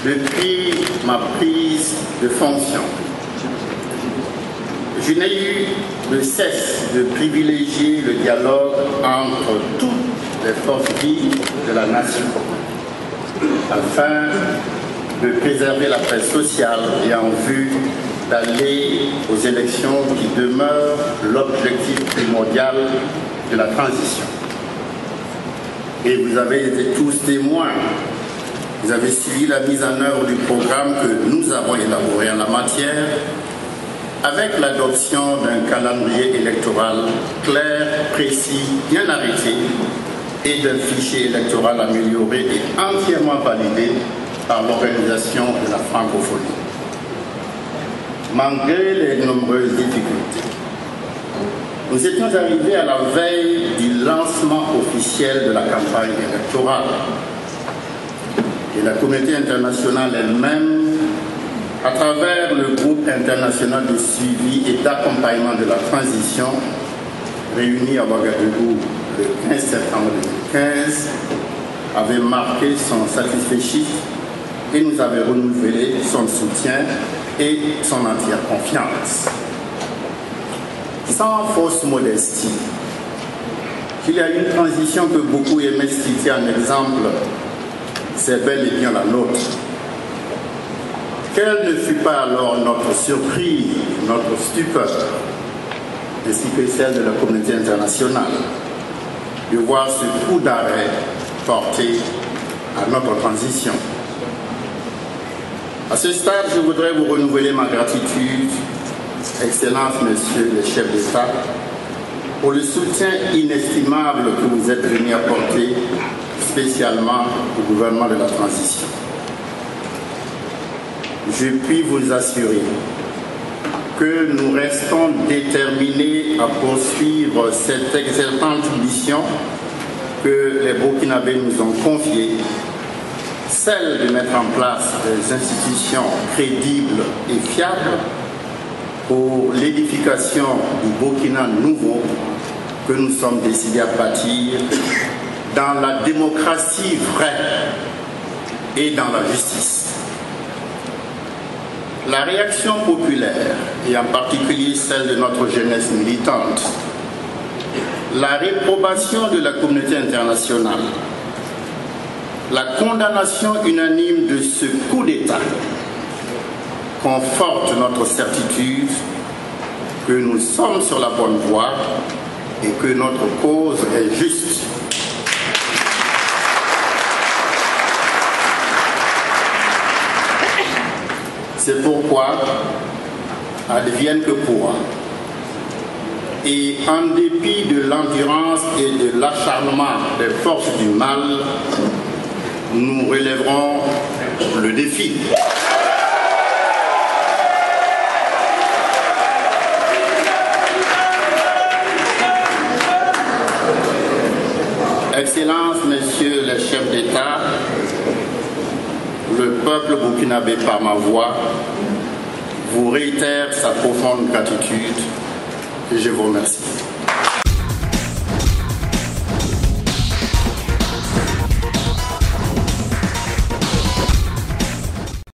depuis ma prise de fonction, je n'ai eu de cesse de privilégier le dialogue entre toutes les forces vives de la nation, afin de préserver la paix sociale et en vue d'aller aux élections qui demeurent l'objectif primordial de la transition. Et vous avez été tous témoins, vous avez suivi la mise en œuvre du programme que nous avons élaboré en la matière, avec l'adoption d'un calendrier électoral clair, précis, bien arrêté, et d'un fichier électoral amélioré et entièrement validé par l'Organisation de la francophonie. Malgré les nombreuses difficultés, nous étions arrivés à la veille du lancement officiel de la campagne électorale. Et la communauté internationale elle-même, à travers le groupe international de suivi et d'accompagnement de la transition, réuni à Ouagadougou le 15 septembre 2015, avait marqué son satisfecit et nous avait renouvelé son soutien et son entière confiance. Sans fausse modestie, qu'il y a une transition que beaucoup aimaient citer en exemple, c'est bel et bien la nôtre. Quelle ne fut pas alors notre surprise, notre stupeur, ainsi que celle de la communauté internationale, de voir ce coup d'arrêt porté à notre transition. À ce stade, je voudrais vous renouveler ma gratitude, Excellences, Messieurs les chefs d'État, pour le soutien inestimable que vous êtes venus apporter spécialement au gouvernement de la transition. Je puis vous assurer que nous restons déterminés à poursuivre cette excellente mission que les Burkinabés nous ont confiée, celle de mettre en place des institutions crédibles et fiables pour l'édification du Burkina nouveau que nous sommes décidés à bâtir dans la démocratie vraie et dans la justice. La réaction populaire, et en particulier celle de notre jeunesse militante, la réprobation de la communauté internationale, la condamnation unanime de ce coup d'État conforte notre certitude que nous sommes sur la bonne voie et que notre cause est juste. C'est pourquoi, advienne que pourra, et en dépit de l'endurance et de l'acharnement des forces du mal, nous relèverons le défi. Excellences, Messieurs les chefs d'État, le peuple burkinabé par ma voix vous réitère sa profonde gratitude et je vous remercie.